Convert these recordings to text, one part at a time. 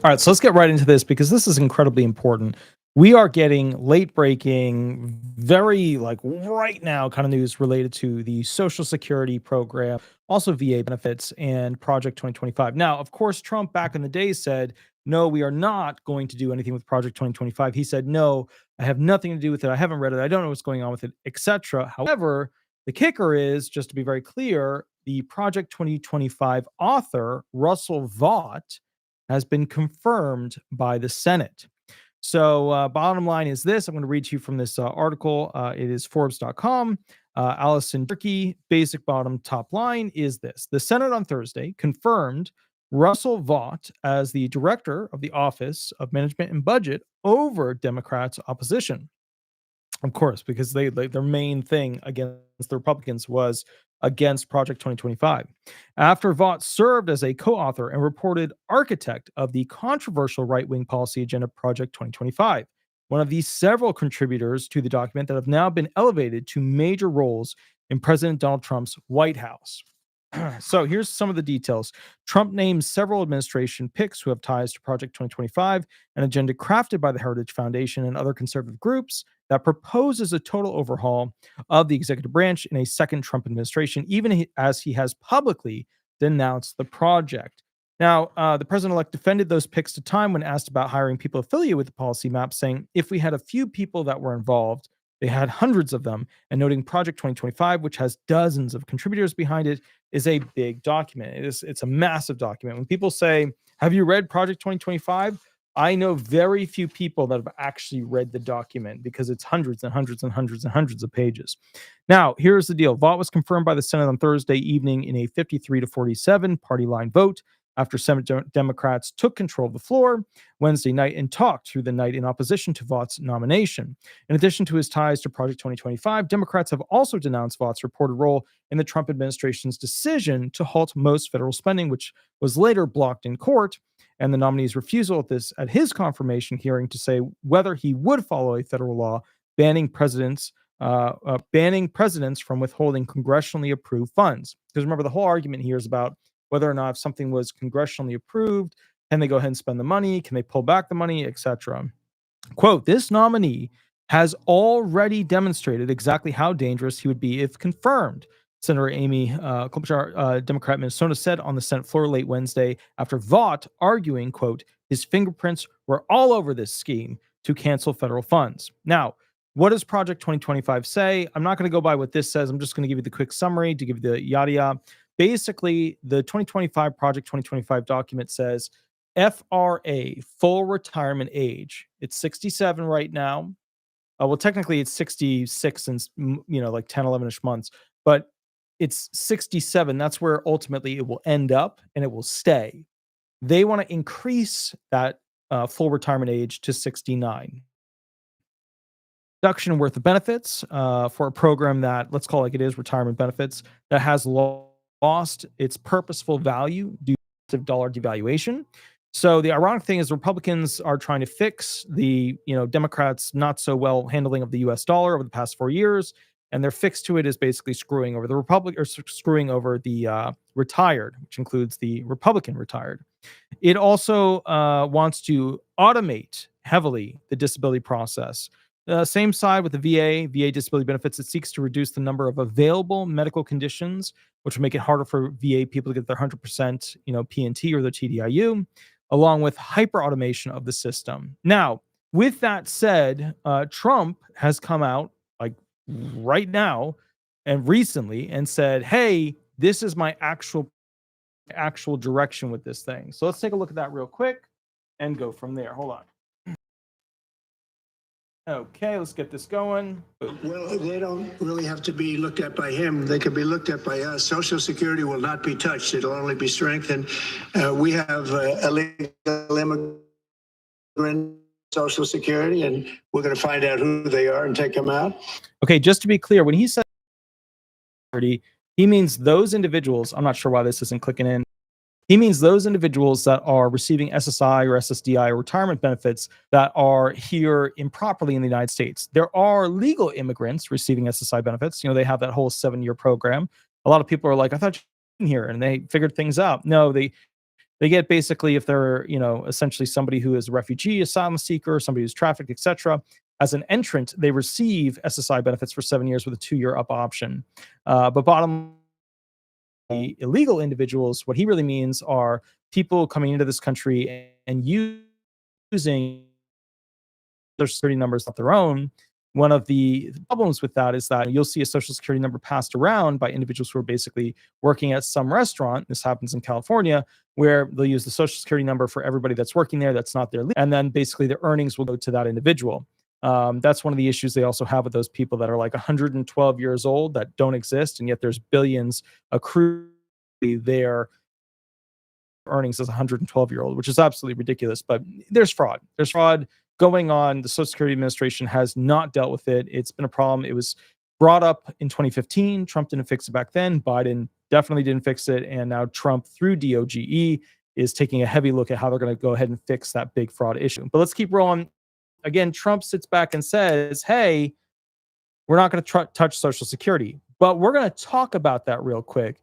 All right, so let's get right into this because this is incredibly important. We are getting late breaking, very like right now kind of news related to the Social Security program, also VA benefits and Project 2025. Now, of course, Trump back in the day said, no, we are not going to do anything with Project 2025. He said, no, I have nothing to do with it. I haven't read it. I don't know what's going on with it, etc. However, the kicker is, just to be very clear, the Project 2025 author, Russell Vought, has been confirmed by the Senate. So, bottom line is this. I'm going to read to you from this article. It is Forbes.com. Allison Turkey, basic bottom top line is this. The Senate on Thursday confirmed Russell Vought as the director of the Office of Management and Budget over Democrats' opposition. Of course, because their main thing against the Republicans was against Project 2025. After Vought served as a co-author and reported architect of the controversial right-wing policy agenda Project 2025, one of the several contributors to the document that have now been elevated to major roles in President Donald Trump's White House. So here's some of the details. Trump names several administration picks who have ties to Project 2025, an agenda crafted by the Heritage Foundation and other conservative groups that proposes a total overhaul of the executive branch in a second Trump administration, even as he has publicly denounced the project. Now, the president-elect defended those picks at a time when asked about hiring people affiliated with the policy map, saying if we had a few people that were involved, they had hundreds of them, and noting Project 2025, which has dozens of contributors behind it, is a big document. It's a massive document. When people say, have you read Project 2025? I know very few people that have actually read the document because it's hundreds and hundreds and hundreds and hundreds of pages. Now, here's the deal. Vought was confirmed by the Senate on Thursday evening in a 53-47 party line vote after Senate Democrats took control of the floor Wednesday night and talked through the night in opposition to Vaught's nomination. In addition to his ties to Project 2025, Democrats have also denounced Vaught's reported role in the Trump administration's decision to halt most federal spending, which was later blocked in court, and the nominee's refusal at his confirmation hearing to say whether he would follow a federal law banning presidents from withholding congressionally approved funds. Because remember, the whole argument here is about whether or not if something was congressionally approved, can they go ahead and spend the money? Can they pull back the money, etc.? Quote, this nominee has already demonstrated exactly how dangerous he would be if confirmed, Senator Amy Klobuchar, Democrat Minnesota, said on the Senate floor late Wednesday after Vought arguing, quote, his fingerprints were all over this scheme to cancel federal funds. Now, what does Project 2025 say? I'm not going to go by what this says. I'm just going to give you the quick summary to give you the yada yada. Basically, the 2025 Project 2025 document says FRA, full retirement age. It's 67 right now. Well, technically it's 66 and, like 10, 11-ish months, but it's 67. That's where ultimately it will end up and it will stay. They want to increase that full retirement age to 69. Reduction in worth of benefits for a program that, let's call it like it is, retirement benefits, that has lost its purposeful value due to dollar devaluation. So the ironic thing is the Republicans are trying to fix the, Democrats' not so well handling of the US dollar over the past 4 years. And their fix to it is basically screwing over the retired, which includes the Republican retired. It also wants to automate heavily the disability process. Same side with the VA disability benefits. It seeks to reduce the number of available medical conditions, which will make it harder for VA people to get their 100%, P&T or their TDIU, along with hyper automation of the system. Now, with that said, Trump has come out like right now and recently and said, hey, this is my actual direction with this thing. So let's take a look at that real quick and go from there. Hold on. Okay, let's get this going. Well, they don't really have to be looked at by him. They can be looked at by us. Social Security will not be touched. It'll only be strengthened. We have illegal immigrant Social Security, and we're going to find out who they are and take them out. Okay, just to be clear, when he says he means those individuals. I'm not sure why this isn't clicking in. He means those individuals that are receiving SSI or SSDI or retirement benefits that are here improperly in the United States. There are legal immigrants receiving SSI benefits. They have that whole 7-year program. A lot of people are like, I thought you were in here, and they figured things out. No, They get basically, if they're, essentially somebody who is a refugee, asylum seeker, somebody who's trafficked, etc. As an entrant, they receive SSI benefits for 7 years with a 2-year up option. But bottom line, illegal individuals, what he really means are people coming into this country and using their security numbers of their own. One of the problems with that is that you'll see a social security number passed around by individuals who are basically working at some restaurant. This happens in California, where they'll use the social security number for everybody that's working there that's not there. And then basically the earnings will go to that individual. That's one of the issues they also have with those people that are like 112 years old that don't exist, and yet there's billions accrued their earnings as a 112-year-old, which is absolutely ridiculous. But there's fraud. There's fraud going on. The Social Security Administration has not dealt with it. It's been a problem. It was brought up in 2015. Trump didn't fix it back then. Biden definitely didn't fix it. And now Trump, through DOGE, is taking a heavy look at how they're going to go ahead and fix that big fraud issue. But let's keep rolling. Again, Trump sits back and says, hey, we're not going to touch Social Security. But we're going to talk about that real quick,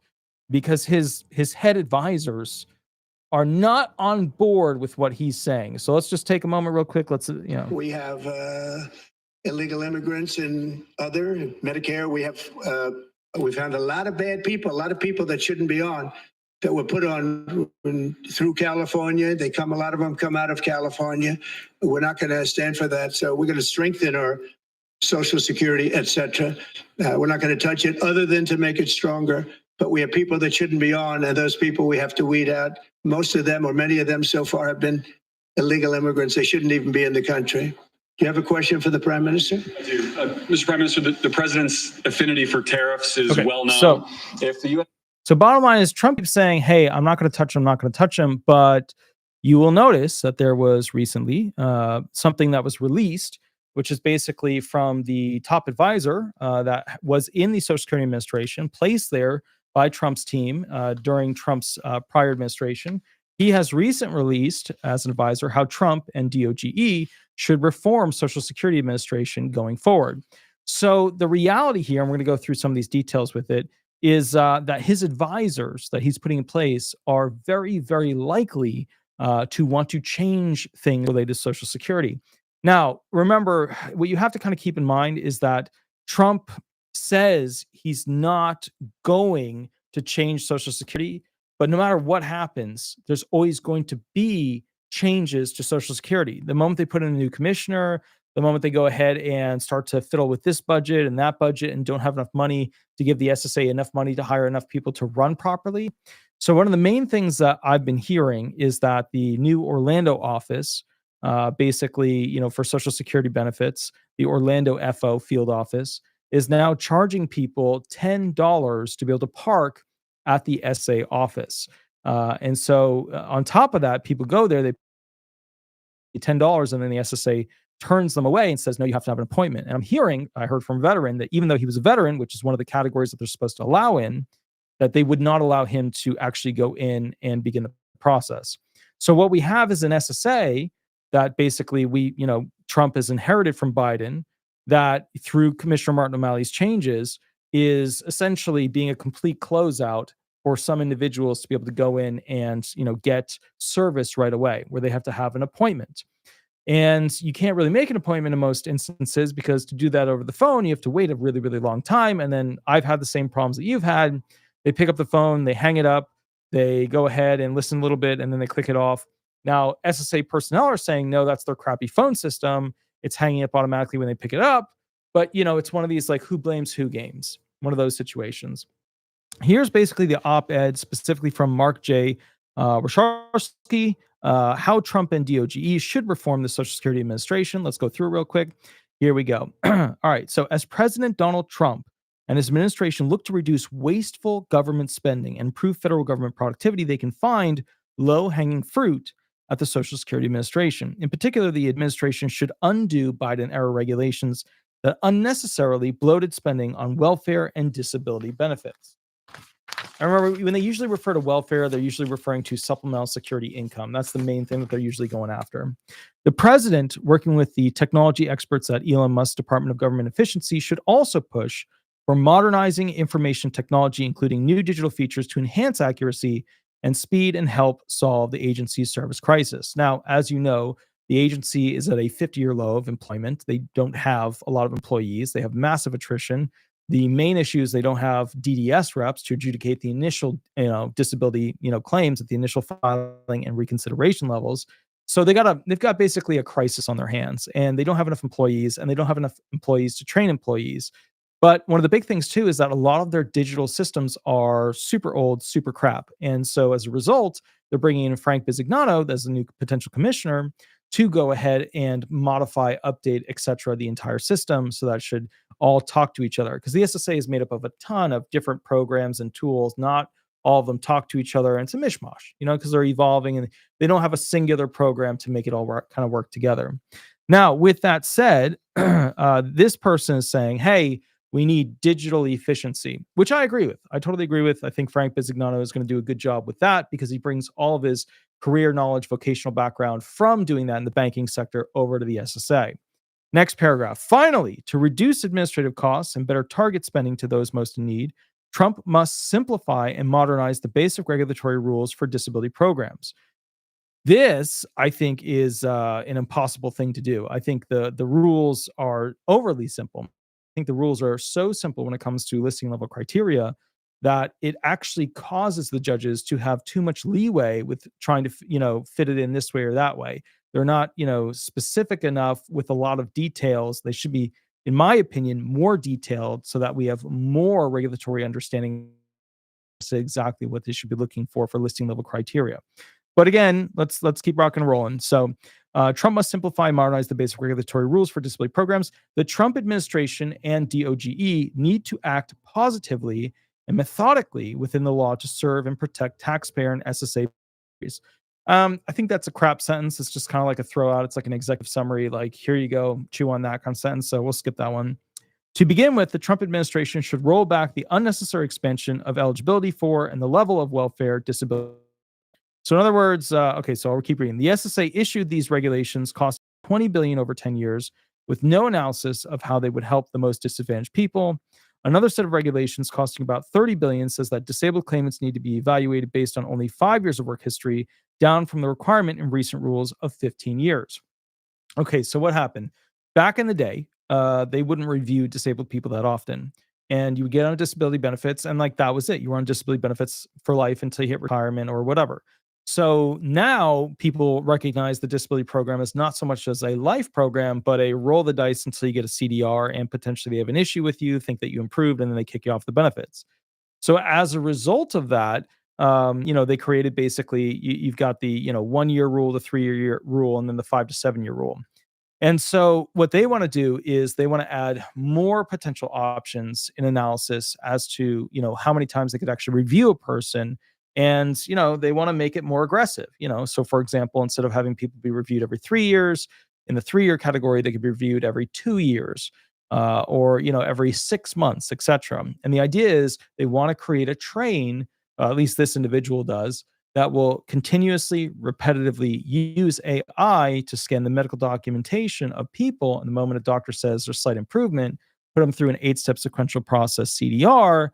because his head advisors are not on board with what he's saying. So let's just take a moment real quick. We have illegal immigrants and other Medicare. We found a lot of bad people, a lot of people that shouldn't be on, that were put on through California. A lot of them come out of California. We're not going to stand for that. So we're going to strengthen our Social Security, et cetera. We're not going to touch it other than to make it stronger. But we have people that shouldn't be on, and those people we have to weed out. Most of them, or many of them so far, have been illegal immigrants. They shouldn't even be in the country. Do you have a question for the Prime Minister? I do. Mr. Prime Minister, the president's affinity for tariffs is well known. So, if the U.S. So bottom line is Trump keeps saying, hey, I'm not going to touch him, I'm not going to touch him. But you will notice that there was recently something that was released, which is basically from the top advisor that was in the Social Security Administration, placed there by Trump's team during Trump's prior administration. He has recently released as an advisor how Trump and DOGE should reform Social Security Administration going forward. So the reality here, and we're going to go through some of these details with it, is that his advisors that he's putting in place are very, very likely to want to change things related to Social Security. Now, remember, what you have to kind of keep in mind is that Trump says he's not going to change Social Security, but no matter what happens, there's always going to be changes to Social Security. The moment they put in a new commissioner, the moment they go ahead and start to fiddle with this budget and that budget and don't have enough money to give the SSA enough money to hire enough people to run properly. So one of the main things that I've been hearing is that the new Orlando office, basically, for Social Security benefits, the Orlando FO field office, is now charging people $10 to be able to park at the SA office. And so on top of that, people go there, they pay $10, and then the SSA turns them away and says, no, you have to have an appointment. And I heard from a veteran that even though he was a veteran, which is one of the categories that they're supposed to allow in, that they would not allow him to actually go in and begin the process. So what we have is an SSA that basically Trump has inherited from Biden, that through Commissioner Martin O'Malley's changes is essentially being a complete closeout for some individuals to be able to go in and, get service right away, where they have to have an appointment. And you can't really make an appointment in most instances, because to do that over the phone, you have to wait a really, really long time. And then I've had the same problems that you've had. They pick up the phone, they hang it up, they go ahead and listen a little bit, and then they click it off. Now, SSA personnel are saying, no, that's their crappy phone system. It's hanging up automatically when they pick it up. But, it's one of these like who blames who games, one of those situations. Here's basically the op-ed specifically from Mark J. Warshawski, how Trump and DOGE should reform the Social Security Administration. Let's go through it real quick. Here we go. All right. So as President Donald Trump and his administration look to reduce wasteful government spending and improve federal government productivity, they can find low-hanging fruit at the Social Security Administration. In particular, the administration should undo Biden-era regulations that unnecessarily bloated spending on welfare and disability benefits. I remember when they usually refer to welfare, they're usually referring to supplemental security income. That's the main thing that they're usually going after. The president, working with the technology experts at Elon Musk's Department of Government Efficiency, should also push for modernizing information technology, including new digital features to enhance accuracy and speed and help solve the agency's service crisis. Now, as you know, the agency is at a 50-year low of employment. They don't have a lot of employees. They have massive attrition. The main issue is they don't have DDS reps to adjudicate the initial, disability, claims at the initial filing and reconsideration levels. So they've got basically a crisis on their hands, and they don't have enough employees, and they don't have enough employees to train employees. But one of the big things too is that a lot of their digital systems are super old, super crap. And so as a result, they're bringing in Frank Bisignano as the new potential commissioner to go ahead and modify, update, etc., the entire system so that it should all talk to each other. Because the SSA is made up of a ton of different programs and tools. Not all of them talk to each other, and it's a mishmash, because they're evolving and they don't have a singular program to make it all work together. Now, with that said, this person is saying, hey, we need digital efficiency, which I agree with. I totally agree with. I think Frank Bisignano is going to do a good job with that because he brings all of his career knowledge, vocational background from doing that in the banking sector over to the SSA. Next paragraph. Finally, to reduce administrative costs and better target spending to those most in need, Trump must simplify and modernize the basic regulatory rules for disability programs. This, I think, is an impossible thing to do. I think the rules are overly simple. I think the rules are so simple when it comes to listing level criteria that it actually causes the judges to have too much leeway with trying to, fit it in this way or that way. They're not, specific enough with a lot of details. They should be, in my opinion, more detailed so that we have more regulatory understanding as to exactly what they should be looking for listing level criteria. But again, let's keep rocking and rolling. So Trump must simplify and modernize the basic regulatory rules for disability programs. The Trump administration and DOGE need to act positively and methodically within the law to serve and protect taxpayer and SSA. I think that's a crap sentence. It's just kind of like a throw out. It's like an executive summary, like, here you go, chew on that kind of sentence. So we'll skip that one. To begin with, the Trump administration should roll back the unnecessary expansion of eligibility for and the level of welfare disability. So in other words, so I'll keep reading. The SSA issued these regulations costing $20 billion over 10 years with no analysis of how they would help the most disadvantaged people. Another set of regulations costing about $30 billion says that disabled claimants need to be evaluated based on only 5 years of work history, down from the requirement in recent rules of 15 years. Okay, so what happened? Back in the day, they wouldn't review disabled people that often. And you would get on disability benefits, and like that was it. You were on disability benefits for life until you hit retirement or whatever. So now people recognize the disability program as not so much as a life program, but a roll the dice until you get a CDR and potentially they have an issue with you, think that you improved, and then they kick you off the benefits. So as a result of that, they created basically, you've got the, 1 year rule, the 3 year rule, and then the 5 to 7 year rule. And so what they want to do is they want to add more potential options in analysis as to, how many times they could actually review a person. And, they want to make it more aggressive, So for example, instead of having people be reviewed every 3 years, in the 3-year category, they could be reviewed every 2 years, or, every 6 months, etc. And the idea is they want to create a train, at least this individual does, that will continuously, repetitively use AI to scan the medical documentation of people. And the moment a doctor says there's slight improvement, put them through an 8-step sequential process CDR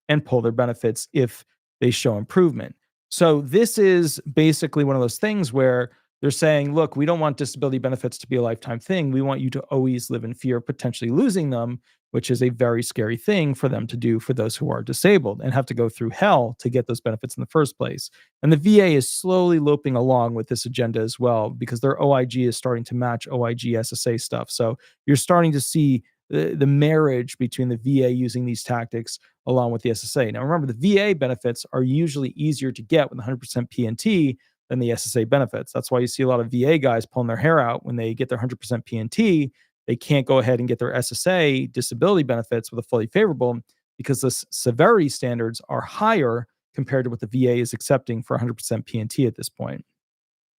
and pull their benefits if they show improvement. So this is basically one of those things where they're saying, look, we don't want disability benefits to be a lifetime thing. We want you to always live in fear of potentially losing them, which is a very scary thing for them to do for those who are disabled and have to go through hell to get those benefits in the first place. And the VA is slowly loping along with this agenda as well, because their OIG is starting to match OIG SSA stuff. So you're starting to see the marriage between the VA using these tactics along with the SSA. Now, remember, the VA benefits are usually easier to get with 100% PNT than the SSA benefits. That's why you see a lot of VA guys pulling their hair out when they get their 100% PNT. They can't go ahead and get their SSA disability benefits with a fully favorable because the severity standards are higher compared to what the VA is accepting for 100% PNT at this point.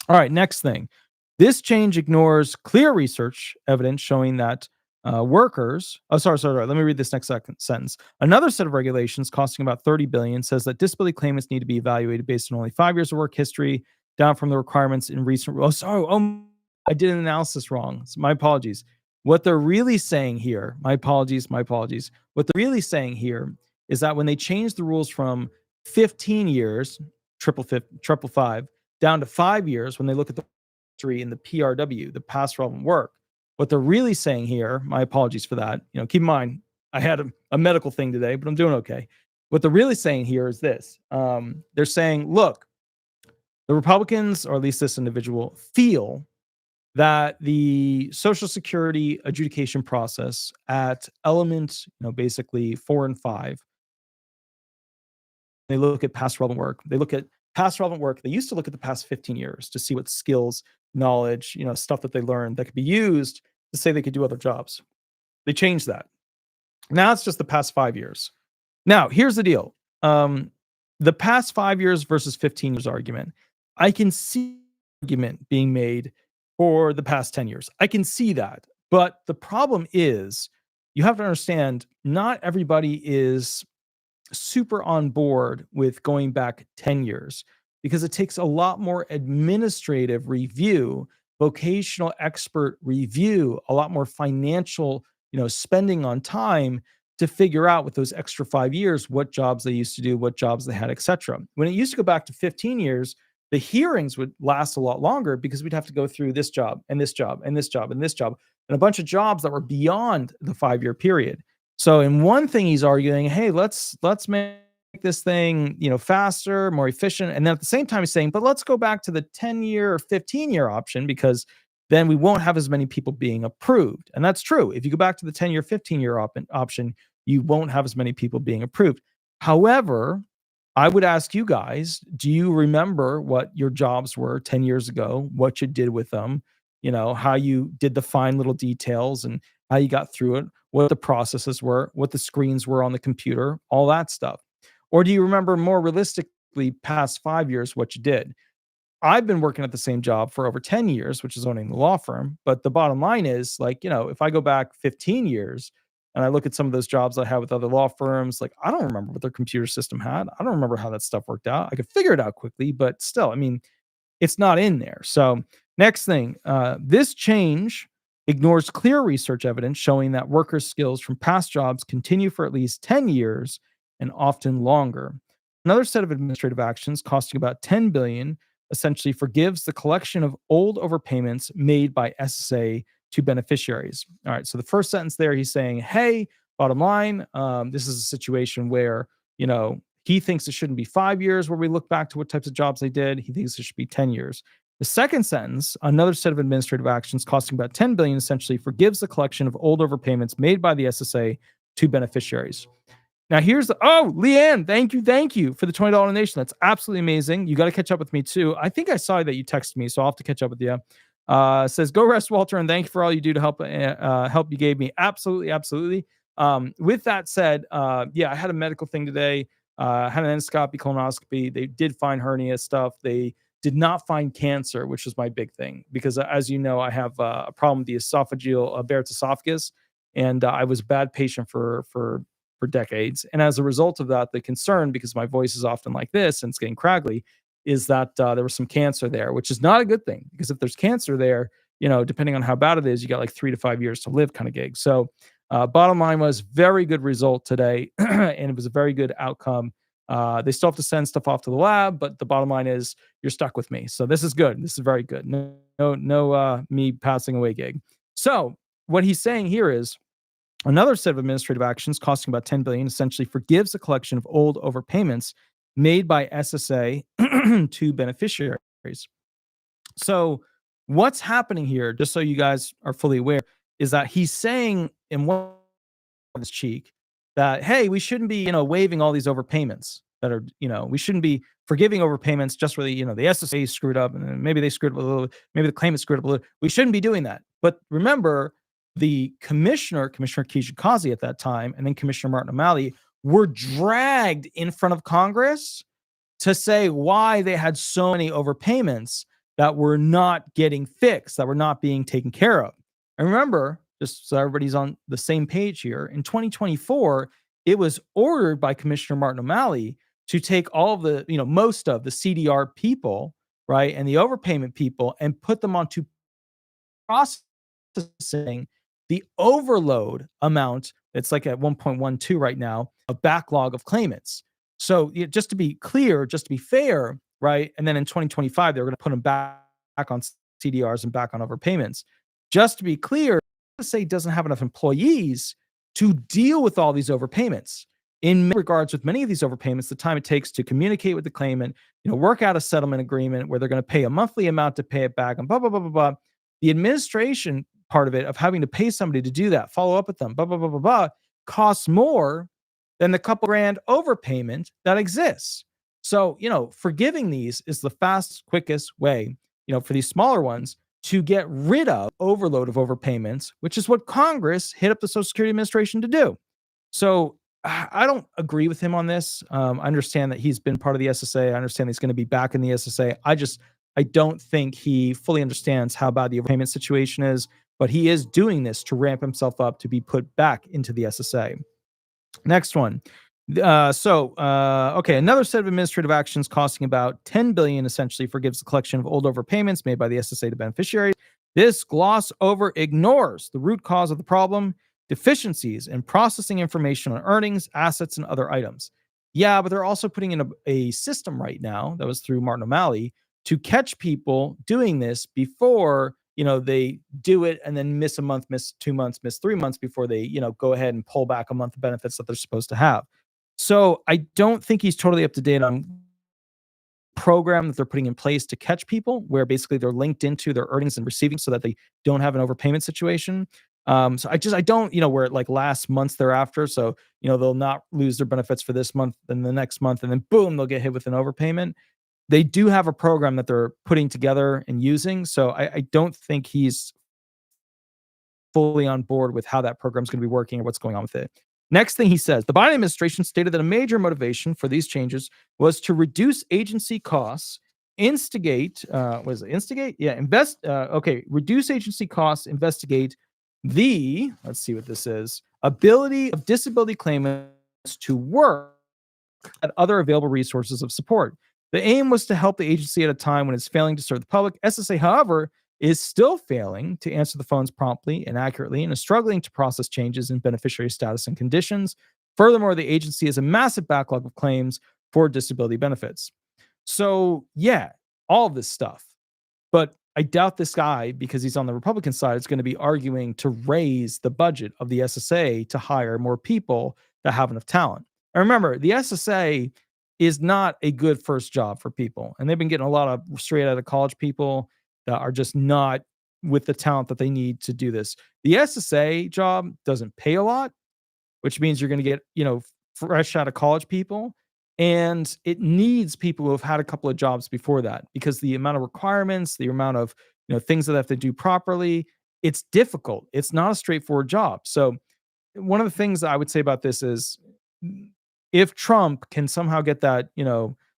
All right, next thing. This change ignores clear research evidence showing that workers. Let me read this next sentence. Another set of regulations costing about $30 billion says that disability claimants need to be evaluated based on only 5 years of work history, down from the requirements in recent. I did an analysis wrong. So my apologies. What they're really saying here, my apologies. What they're really saying here is that when they changed the rules from 15 years, triple five, down to 5 years when they look at the history in the PRW, the past relevant work. What they're really saying here, my apologies for that. Keep in mind, I had a medical thing today, but I'm doing okay. What they're really saying here is this. They're saying, look, the Republicans, or at least this individual, feel that the Social Security adjudication process at element, basically 4 and 5, they look at past relevant work. They look at past relevant work. They used to look at the past 15 years to see what skills, knowledge, stuff that they learned that could be used to say they could do other jobs. They changed that. Now it's just the past 5 years. Now, here's the deal. The past 5 years versus 15 years argument. I can see argument being made for the past 10 years. I can see that. But the problem is, you have to understand, not everybody is super on board with going back 10 years because it takes a lot more administrative review, vocational expert review, a lot more financial, spending on time to figure out with those extra 5 years what jobs they used to do, what jobs they had, etc. When it used to go back to 15 years, the hearings would last a lot longer because we'd have to go through this job and this job and this job and this job and a bunch of jobs that were beyond the 5 year period. So in one thing, he's arguing, hey, let's make this thing, faster, more efficient. And then at the same time, he's saying, but let's go back to the 10-year or 15-year option because then we won't have as many people being approved. And that's true. If you go back to the 10-year, 15-year option, you won't have as many people being approved. However, I would ask you guys, do you remember what your jobs were 10 years ago, what you did with them, how you did the fine little details and how you got through it, what the processes were, what the screens were on the computer, all that stuff? Or do you remember more realistically past 5 years what you did? I've been working at the same job for over 10 years, which is owning the law firm. But the bottom line is, if I go back 15 years and I look at some of those jobs I had with other law firms, I don't remember what their computer system had. I don't remember how that stuff worked out. I could figure it out quickly, but still, it's not in there. So next thing, this change ignores clear research evidence showing that workers' skills from past jobs continue for at least 10 years and often longer. Another set of administrative actions costing about $10 billion essentially forgives the collection of old overpayments made by SSA to beneficiaries. All right, so the first sentence there, he's saying, hey, bottom line, this is a situation where, he thinks it shouldn't be 5 years where we look back to what types of jobs they did. He thinks it should be 10 years. The second sentence, another set of administrative actions costing about $10 billion essentially forgives the collection of old overpayments made by the SSA to beneficiaries. Now here's Leanne, thank you for the $20 donation. That's absolutely amazing. You got to catch up with me too. I think I saw that you texted me, so I'll have to catch up with you. Says, go rest, Walter, and thank you for all you do to help you gave me. Absolutely. With that said, I had a medical thing today. Had an endoscopy, colonoscopy. They did find hernia stuff. They did not find cancer, which was my big thing because, as you know, I have a problem with the esophageal Barrett's esophagus, and I was a bad patient for decades. And as a result of that, the concern, because my voice is often like this and it's getting craggly, is that there was some cancer there, which is not a good thing because if there's cancer there, depending on how bad it is, you got 3 to 5 years to live kind of gig. So bottom line was very good result today. And it was a very good outcome. They still have to send stuff off to the lab, but the bottom line is you're stuck with me. So this is good. This is very good. No me passing away gig. So what he's saying here is another set of administrative actions costing about $10 billion essentially forgives a collection of old overpayments made by SSA to beneficiaries. So what's happening here, just so you guys are fully aware, is that he's saying in one of his cheek that, hey, we shouldn't be, waiving all these overpayments that are, we shouldn't be forgiving overpayments just where the SSA screwed up and maybe they screwed up a little, maybe the claimant screwed up a little. We shouldn't be doing that. But remember, the Commissioner Kijakazi at that time, and then Commissioner Martin O'Malley were dragged in front of Congress to say why they had so many overpayments that were not getting fixed, that were not being taken care of. And remember, just so everybody's on the same page here, in 2024, it was ordered by Commissioner Martin O'Malley to take all of the, most of the CDR people, right, and the overpayment people and put them onto processing the overload amount. It's at 1.12 right now, a backlog of claimants. So just to be clear, just to be fair, right? And then in 2025, they're going to put them back on CDRs and back on overpayments. Just to be clear, SSA doesn't have enough employees to deal with all these overpayments. In many regards, with many of these overpayments, the time it takes to communicate with the claimant, work out a settlement agreement where they're going to pay a monthly amount to pay it back, and blah, blah, blah, blah, blah. The administration part of it, of having to pay somebody to do that, follow up with them, blah, blah, blah, blah, blah, costs more than the couple grand overpayment that exists. So, forgiving these is the fastest, quickest way, for these smaller ones to get rid of overload of overpayments, which is what Congress hit up the Social Security Administration to do. So I don't agree with him on this. I understand that he's been part of the SSA. I understand he's going to be back in the SSA. I don't think he fully understands how bad the overpayment situation is, but he is doing this to ramp himself up to be put back into the SSA. Next one. Okay, another set of administrative actions costing about $10 billion essentially forgives the collection of old overpayments made by the SSA to beneficiaries. This gloss over ignores the root cause of the problem: deficiencies in processing information on earnings, assets, and other items. Yeah, but they're also putting in a system right now that was through Martin O'Malley to catch people doing this before they do it and then miss a month, miss 2 months, miss 3 months before they go ahead and pull back a month of benefits that they're supposed to have. So I don't think he's totally up to date on program that they're putting in place to catch people where basically they're linked into their earnings and receiving so that they don't have an overpayment situation. So I don't, where it like lasts months thereafter. So, they'll not lose their benefits for this month, then the next month, and then boom, they'll get hit with an overpayment. They do have a program that they're putting together and using. So I don't think he's fully on board with how that program is going to be working or what's going on with it. Next thing he says, the Biden administration stated that a major motivation for these changes was to reduce agency costs, reduce agency costs, investigate the, let's see what this is, ability of disability claimants to work at other available resources of support. The aim was to help the agency at a time when it's failing to serve the public. SSA, however, is still failing to answer the phones promptly and accurately and is struggling to process changes in beneficiary status and conditions. Furthermore, the agency has a massive backlog of claims for disability benefits. So, yeah, all of this stuff. But I doubt this guy, because he's on the Republican side, is going to be arguing to raise the budget of the SSA to hire more people that have enough talent. And remember, the SSA is not a good first job for people. And they've been getting a lot of straight out of college people that are just not with the talent that they need to do this. The SSA job doesn't pay a lot, which means you're going to get, fresh out of college people. And it needs people who have had a couple of jobs before that, because the amount of requirements, the amount of, things that they have to do properly, it's difficult. It's not a straightforward job. So one of the things I would say about this is, if Trump can somehow get that,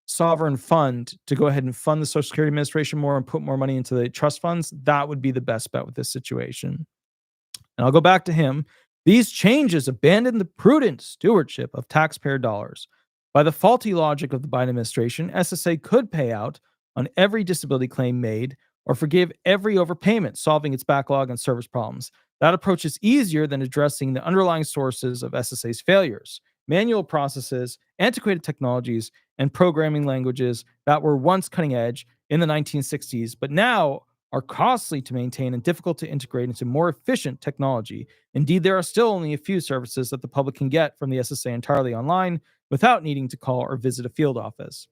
sovereign fund to go ahead and fund the Social Security Administration more and put more money into the trust funds, that would be the best bet with this situation. And I'll go back to him. These changes abandon the prudent stewardship of taxpayer dollars. By the faulty logic of the Biden administration, SSA could pay out on every disability claim made or forgive every overpayment, solving its backlog and service problems. That approach is easier than addressing the underlying sources of SSA's failures: manual processes, antiquated technologies, and programming languages that were once cutting edge in the 1960s, but now are costly to maintain and difficult to integrate into more efficient technology. Indeed, there are still only a few services that the public can get from the SSA entirely online without needing to call or visit a field office.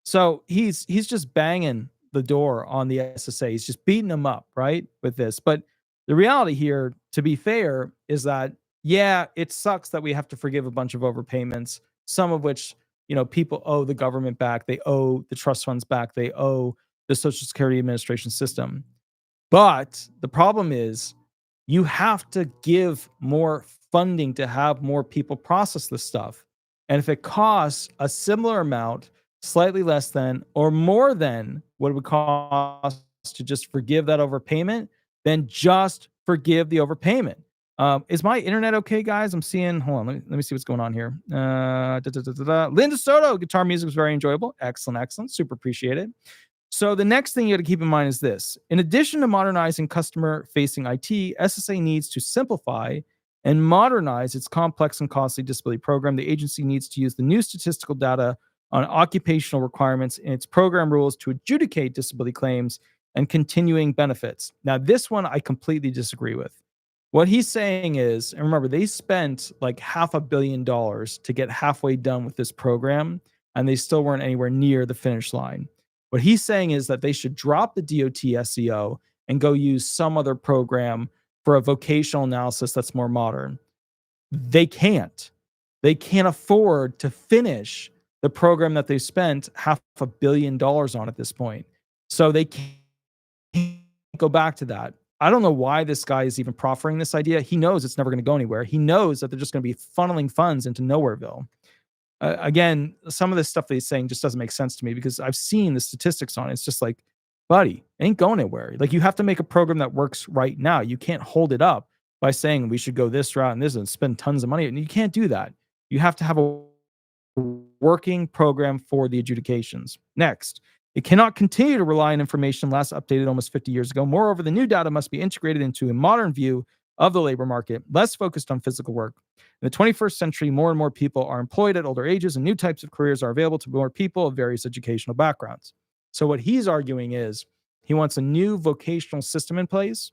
So he's just banging the door on the SSA. He's just beating them up, right, with this. But the reality here, to be fair, is that, yeah, it sucks that we have to forgive a bunch of overpayments, some of which, people owe the government back. They owe the trust funds back. They owe the Social Security Administration system. But the problem is you have to give more funding to have more people process this stuff. And if it costs a similar amount, slightly less than or more than what it would cost to just forgive that overpayment, then just forgive the overpayment. Is my internet okay, guys? I'm seeing, hold on, let me see what's going on here. Linda Soto, guitar music was very enjoyable. Excellent. Super appreciate it. So the next thing you got to keep in mind is this. In addition to modernizing customer-facing IT, SSA needs to simplify and modernize its complex and costly disability program. The agency needs to use the new statistical data on occupational requirements in its program rules to adjudicate disability claims and continuing benefits. Now, this one I completely disagree with. What he's saying is, and remember, they spent like $500 million to get halfway done with this program, and they still weren't anywhere near the finish line. What he's saying is that they should drop the DOT SEO and go use some other program for a vocational analysis that's more modern. They can't. They can't afford to finish the program that they spent $500 million on at this point. So they can't go back to that. I don't know why this guy is even proffering this idea. He knows it's never going to go anywhere. He knows that they're just going to be funneling funds into Nowhereville. Again, some of this stuff that he's saying just doesn't make sense to me because I've seen the statistics on it. It's just like, buddy, it ain't going anywhere. Like, you have to make a program that works right now. You can't hold it up by saying we should go this route and this and spend tons of money. And you can't do that. You have to have a working program for the adjudications. Next, it cannot continue to rely on information last updated almost 50 years ago. Moreover, the new data must be integrated into a modern view of the labor market, less focused on physical work. In the 21st century, more and more people are employed at older ages, and new types of careers are available to more people of various educational backgrounds. So what he's arguing is he wants a new vocational system in place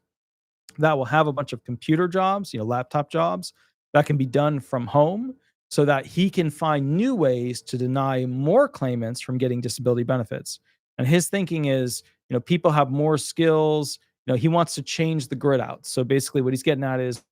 that will have a bunch of computer jobs, laptop jobs that can be done from home, so that he can find new ways to deny more claimants from getting disability benefits. And his thinking is, people have more skills. He wants to change the grid out. So basically what he's getting at is,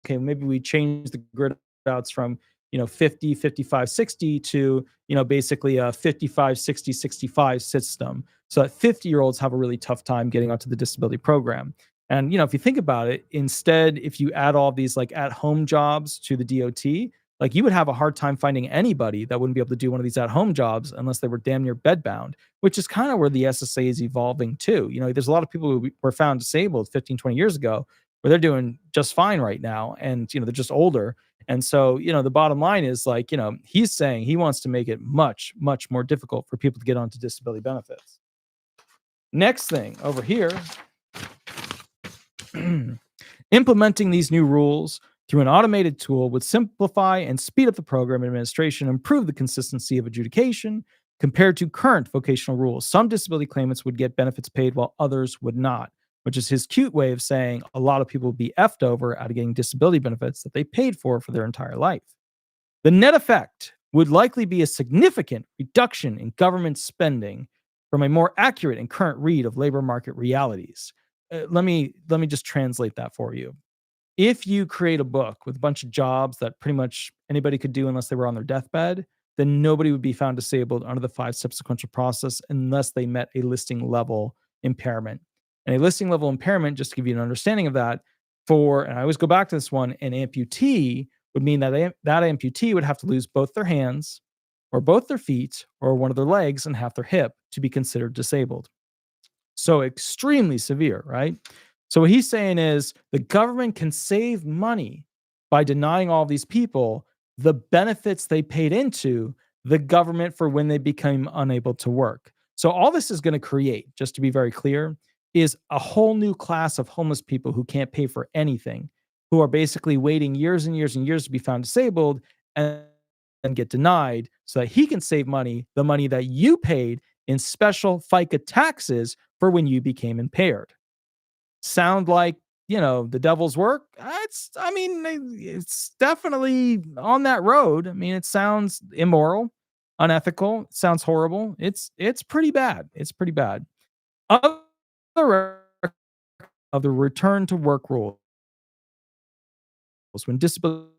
okay, maybe we change the grid outs from, 50, 55, 60 to, basically a 55, 60, 65 system. So that 50-year-olds have a really tough time getting onto the disability program. And, if you think about it, instead, if you add all these like at-home jobs to the DOT, like, you would have a hard time finding anybody that wouldn't be able to do one of these at-home jobs unless they were damn near bedbound, which is kind of where the SSA is evolving too. There's a lot of people who were found disabled 15, 20 years ago where they're doing just fine right now. And, they're just older. And so, the bottom line is like, he's saying he wants to make it much, much more difficult for people to get onto disability benefits. Next thing over here, implementing these new rules through an automated tool would simplify and speed up the program administration, improve the consistency of adjudication compared to current vocational rules. Some disability claimants would get benefits paid while others would not, which is his cute way of saying a lot of people would be effed over out of getting disability benefits that they paid for their entire life. The net effect would likely be a significant reduction in government spending from a more accurate and current read of labor market realities. Let me just translate that for you. If you create a book with a bunch of jobs that pretty much anybody could do unless they were on their deathbed, then nobody would be found disabled under the 5-step sequential process unless they met a listing level impairment. And a listing level impairment, just to give you an understanding of that, and I always go back to this one, an amputee would mean that that amputee would have to lose both their hands or both their feet or one of their legs and half their hip to be considered disabled. So extremely severe, right? So what he's saying is the government can save money by denying all these people the benefits they paid into the government for when they became unable to work. So all this is going to create, just to be very clear, is a whole new class of homeless people who can't pay for anything, who are basically waiting years and years and years to be found disabled and get denied so that he can save money, the money that you paid in special FICA taxes for when you became impaired. Sound like, the devil's work? It's definitely on that road. It sounds immoral, unethical. It sounds horrible. It's pretty bad. It's pretty bad. Other of the return to work rules, when disability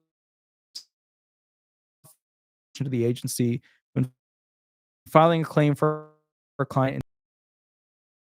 to the agency, when filing a claim for a client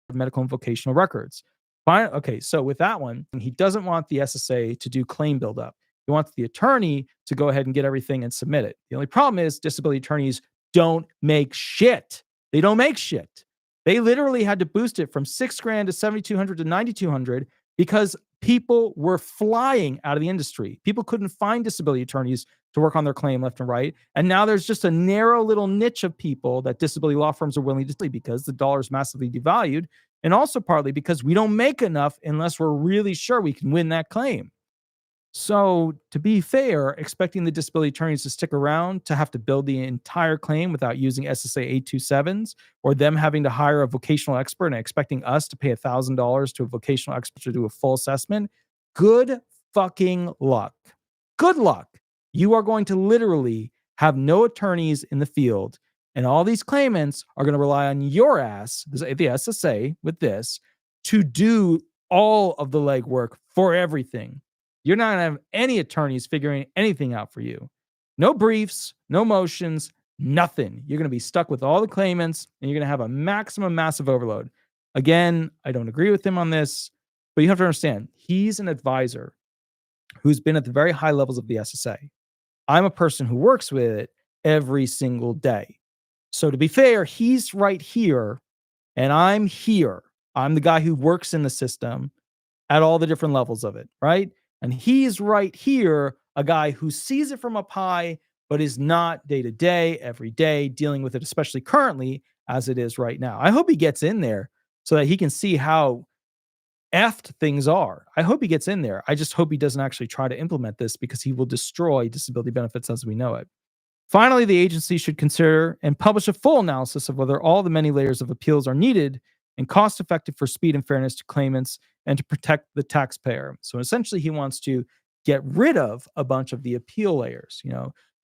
in medical and vocational records. Fine. Okay, so with that one, he doesn't want the SSA to do claim buildup. He wants the attorney to go ahead and get everything and submit it. The only problem is disability attorneys don't make shit. They don't make shit. They literally had to boost it from $6,000 to $7,200 to $9,200 because people were flying out of the industry. People couldn't find disability attorneys to work on their claim left and right. And now there's just a narrow little niche of people that disability law firms are willing to see because the dollar is massively devalued. And also partly because we don't make enough unless we're really sure we can win that claim. So, to be fair, expecting the disability attorneys to stick around to have to build the entire claim without using SSA 827s, or them having to hire a vocational expert and expecting us to pay $1,000 to a vocational expert to do a full assessment, good fucking luck. Good luck. You are going to literally have no attorneys in the field, and all these claimants are going to rely on your ass, the SSA, with this, to do all of the legwork for everything. You're not going to have any attorneys figuring anything out for you. No briefs, no motions, nothing. You're going to be stuck with all the claimants, and you're going to have a massive overload. Again, I don't agree with him on this, but you have to understand, he's an advisor who's been at the very high levels of the SSA. I'm a person who works with it every single day. So to be fair, he's right here, and I'm here. I'm the guy who works in the system at all the different levels of it, right? And he's right here, a guy who sees it from up high, but is not day to day, every day, dealing with it, especially currently as it is right now. I hope he gets in there so that he can see how effed things are. I hope he gets in there. I just hope he doesn't actually try to implement this, because he will destroy disability benefits as we know it. Finally, the agency should consider and publish a full analysis of whether all the many layers of appeals are needed and cost effective for speed and fairness to claimants and to protect the taxpayer. So essentially, he wants to get rid of a bunch of the appeal layers,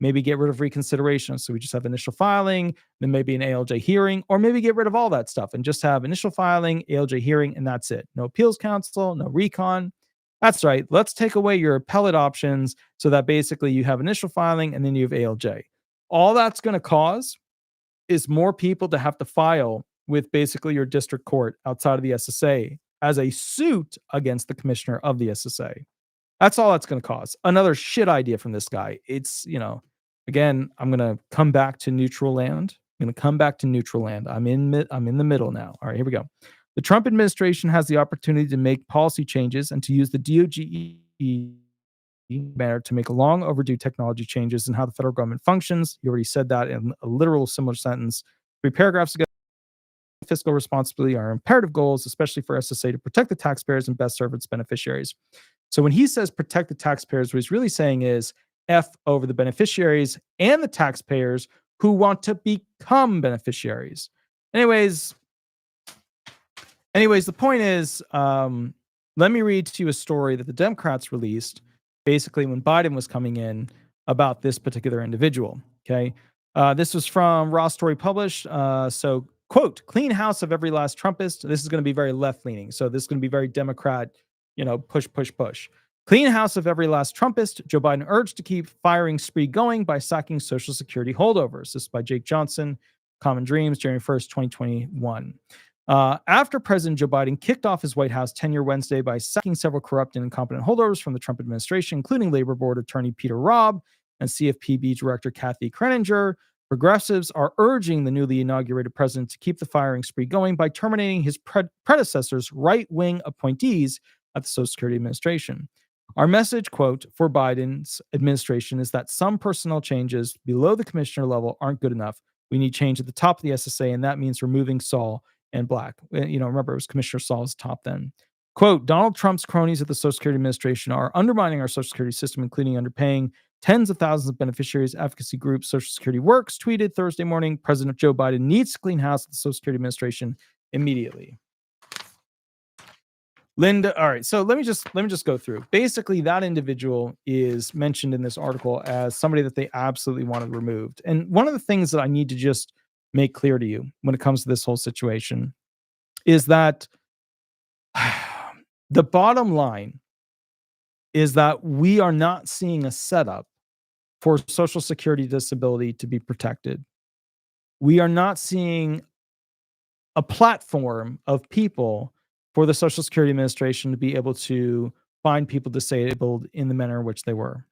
maybe get rid of reconsideration. So we just have initial filing, then maybe an ALJ hearing, or maybe get rid of all that stuff and just have initial filing, ALJ hearing, and that's it. No appeals counsel, no recon. That's right. Let's take away your appellate options so that basically you have initial filing and then you have ALJ. All that's going to cause is more people to have to file with basically your district court outside of the SSA as a suit against the commissioner of the SSA. That's all that's going to cause. Another shit idea from this guy. It's, again, I'm going to come back to neutral land. I'm in the middle now. All right, here we go. The Trump administration has the opportunity to make policy changes and to use the DOGE manner to make long overdue technology changes in how the federal government functions. You already said that in a literal similar sentence 3 paragraphs ago. Fiscal responsibility are imperative goals, especially for SSA, to protect the taxpayers and best serve its beneficiaries. So when he says protect the taxpayers, what he's really saying is F over the beneficiaries and the taxpayers who want to become beneficiaries. Anyways, the point is, let me read to you a story that the Democrats released basically when Biden was coming in about this particular individual. Okay. This was from Raw Story Published. So, quote, clean house of every last Trumpist. This is going to be very left leaning. So this is going to be very Democrat, push. Clean house of every last Trumpist. Joe Biden urged to keep firing spree going by sacking Social Security holdovers. This is by Jake Johnson, Common Dreams, January 1st, 2021. After President Joe Biden kicked off his White House tenure Wednesday by sacking several corrupt and incompetent holdovers from the Trump administration, including Labor Board Attorney Peter Robb and CFPB Director Kathy Kreninger, progressives are urging the newly inaugurated president to keep the firing spree going by terminating his predecessor's right-wing appointees at the Social Security Administration. Our message, quote, for Biden's administration is that some personnel changes below the commissioner level aren't good enough. We need change at the top of the SSA, and that means removing Saul and Black. Remember, it was Commissioner Saul's top then. Quote, Donald Trump's cronies at the Social Security Administration are undermining our Social Security system, including underpaying tens of thousands of beneficiaries. Advocacy group Social Security Works tweeted Thursday morning, President Joe Biden needs to clean house at the Social Security Administration immediately. Linda, all right, so let me just go through. Basically, that individual is mentioned in this article as somebody that they absolutely wanted removed. And one of the things that I need to just make clear to you when it comes to this whole situation is that the bottom line is that we are not seeing a setup for Social Security disability to be protected. We are not seeing a platform of people for the Social Security Administration to be able to find people disabled in the manner in which they were.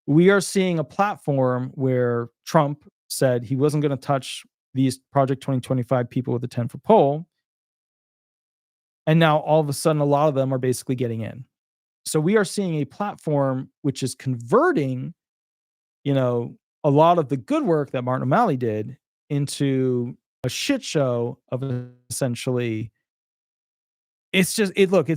We are seeing a platform where Trump said he wasn't going to touch these Project 2025 people with a 10-foot pole. And now all of a sudden, a lot of them are basically getting in. So we are seeing a platform which is converting, a lot of the good work that Martin O'Malley did into a shit show of essentially, look,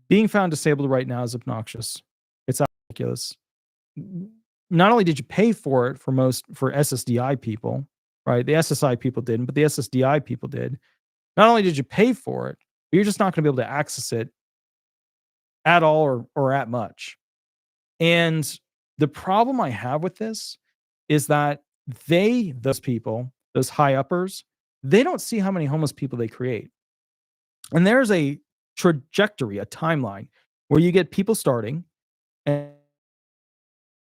being found disabled right now is obnoxious. It's ridiculous. Not only did you pay for it for SSDI people, right? The SSI people didn't, but the SSDI people did. Not only did you pay for it, but you're just not going to be able to access it at all or at much. And the problem I have with this is that those people, those high uppers, they don't see how many homeless people they create. And there's a trajectory, a timeline where you get people starting and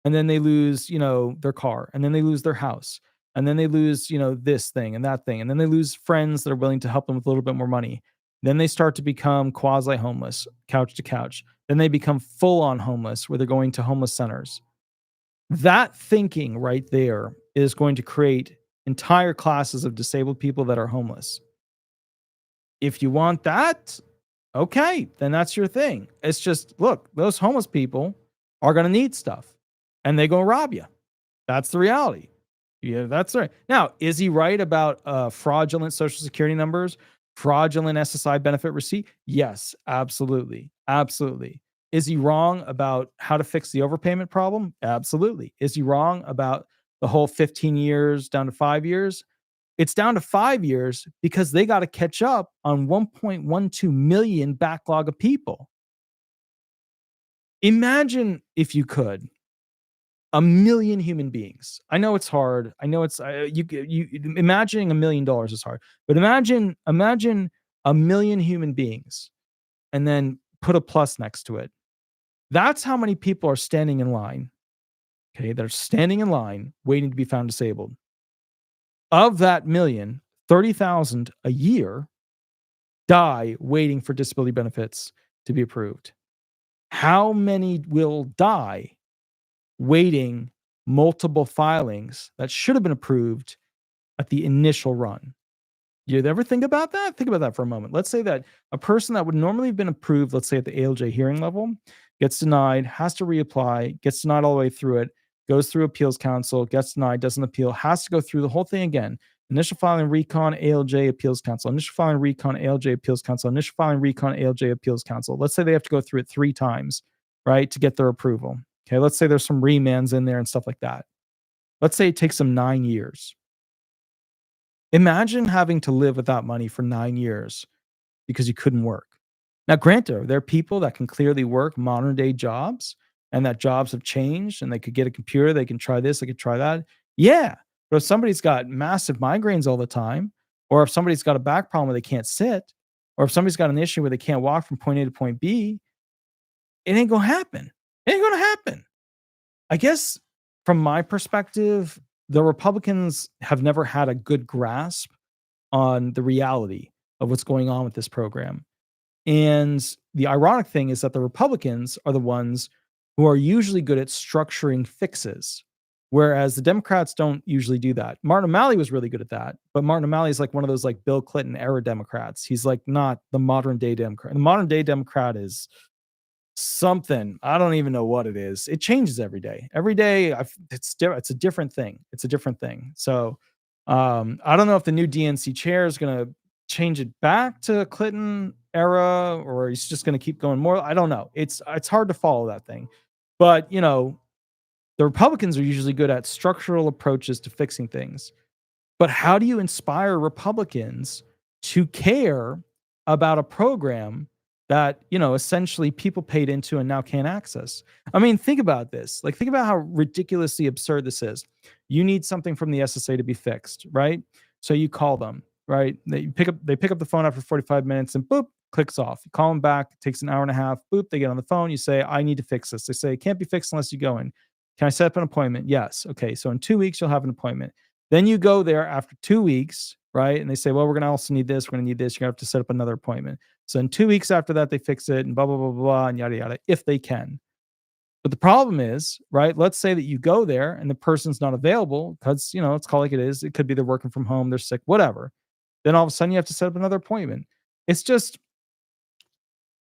then they lose, their car, and then they lose their house, and then they lose, this thing and that thing, and then they lose friends that are willing to help them with a little bit more money. Then they start to become quasi homeless, couch to couch. Then they become full on homeless where they're going to homeless centers. That thinking right there is going to create entire classes of disabled people that are homeless. If you want that, okay, then that's your thing. It's just, look, those homeless people are going to need stuff and they go rob you. That's the reality. Yeah, that's right. Now, is he right about fraudulent Social Security numbers, fraudulent SSI benefit receipt? Yes, absolutely. Absolutely. Is he wrong about how to fix the overpayment problem? Absolutely. Is he wrong about the whole 15 years down to 5 years? It's down to 5 years because they got to catch up on 1.12 million backlog of people. Imagine, if you could, 1 million human beings. I know it's hard. I know it's you imagining $1 million is hard. But imagine 1 million human beings and then put a plus next to it. That's how many people are standing in line. Okay, they're standing in line waiting to be found disabled. Of that million, 30,000 a year die waiting for disability benefits to be approved. How many will die waiting multiple filings that should have been approved at the initial run? You ever think about that? Think about that for a moment. Let's say that a person that would normally have been approved, let's say at the ALJ hearing level, gets denied, has to reapply, gets denied all the way through it, goes through appeals council, gets denied, doesn't appeal, has to go through the whole thing again. Initial filing, recon, ALJ, appeals council, initial filing, recon, ALJ, appeals council, initial filing, recon, ALJ, appeals council. Let's say they have to go through it 3 times, right, to get their approval. Okay, let's say there's some remands in there and stuff like that. Let's say it takes them 9 years. Imagine having to live without money for 9 years because you couldn't work. Now, granted, there are people that can clearly work modern day jobs and that jobs have changed and they could get a computer, they can try this, they could try that. Yeah. But if somebody's got massive migraines all the time, or if somebody's got a back problem where they can't sit, or if somebody's got an issue where they can't walk from point A to point B, it ain't going to happen. It ain't going to happen. I guess from my perspective, the Republicans have never had a good grasp on the reality of what's going on with this program. And the ironic thing is that the Republicans are the ones who are usually good at structuring fixes, whereas the Democrats don't usually do that. Martin O'Malley was really good at that, but Martin O'Malley is like one of those like Bill Clinton era Democrats. He's like not the modern day Democrat. The modern day Democrat is something. I don't even know what it is. It changes every day. Every day it's a different thing. It's a different thing. So I don't know if the new DNC chair is going to change it back to Clinton era or he's just going to keep going more. I don't know. It's hard to follow that thing. But, the Republicans are usually good at structural approaches to fixing things. But how do you inspire Republicans to care about a program that, essentially people paid into and now can't access? I mean, think about this. Like, think about how ridiculously absurd this is. You need something from the SSA to be fixed, right? So you call them, right? They pick up the phone after 45 minutes and boop, clicks off. You call them back, it takes an hour and a half, boop, they get on the phone. You say, I need to fix this. They say, it can't be fixed unless you go in. Can I set up an appointment? Yes. Okay. So in 2 weeks, you'll have an appointment. Then you go there after 2 weeks, right? And they say, well, we're going to also need this. We're going to need this. You're going to have to set up another appointment. So in 2 weeks after that, they fix it and blah, blah, blah, blah, blah, and yada, yada, if they can. But the problem is, right? Let's say that you go there and the person's not available because, let's call it like it is. It could be they're working from home, they're sick, whatever. Then all of a sudden you have to set up another appointment. It's just,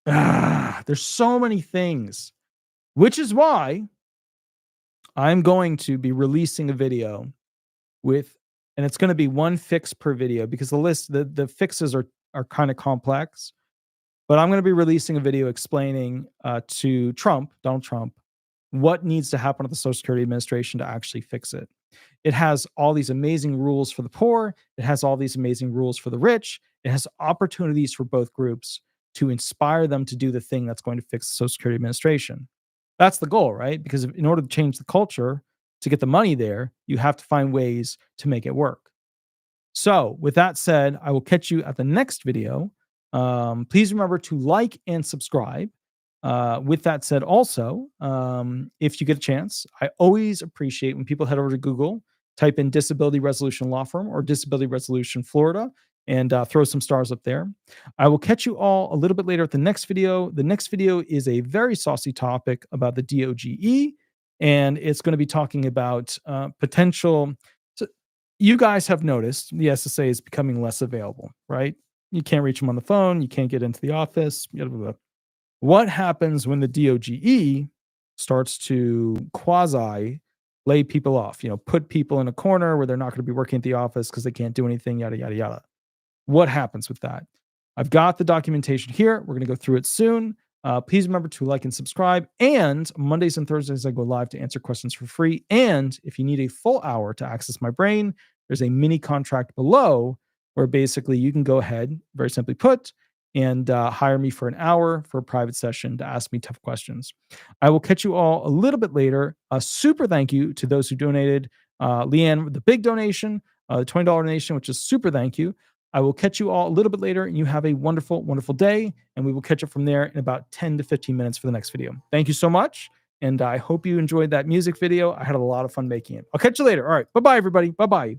there's so many things, which is why I'm going to be releasing a video and it's going to be one fix per video because the fixes are kind of complex. But I'm going to be releasing a video explaining to Donald Trump, what needs to happen with the Social Security Administration to actually fix it. It has all these amazing rules for the poor. It has all these amazing rules for the rich. It has opportunities for both groups to inspire them to do the thing that's going to fix the Social Security Administration. That's the goal, right? Because in order to change the culture, to get the money there, you have to find ways to make it work. So with that said, I will catch you at the next video. Please remember to like and subscribe. With that said, also, if you get a chance, I always appreciate when people head over to Google, type in Disability Resolution Law Firm or Disability Resolution Florida, and throw some stars up there. I will catch you all a little bit later at the next video. The next video is a very saucy topic about the DOGE, and it's going to be talking about potential. So you guys have noticed the SSA is becoming less available, right? You can't reach them on the phone. You can't get into the office. Blah, blah, blah. What happens when the DOGE starts to quasi lay people off, put people in a corner where they're not going to be working at the office because they can't do anything, yada, yada, yada. What happens with that? I've got the documentation here. We're going to go through it soon. Please remember to like and subscribe. And Mondays and Thursdays, I go live to answer questions for free. And if you need a full hour to access my brain, there's a mini contract below where basically you can go ahead, very simply put, and hire me for an hour for a private session to ask me tough questions. I will catch you all a little bit later. A super thank you to those who donated. Leanne with the big donation, the $20 donation, which is super thank you. I will catch you all a little bit later, and you have a wonderful, wonderful day, and we will catch up from there in about 10 to 15 minutes for the next video. Thank you so much, and I hope you enjoyed that music video. I had a lot of fun making it. I'll catch you later. All right. Bye-bye, everybody. Bye-bye.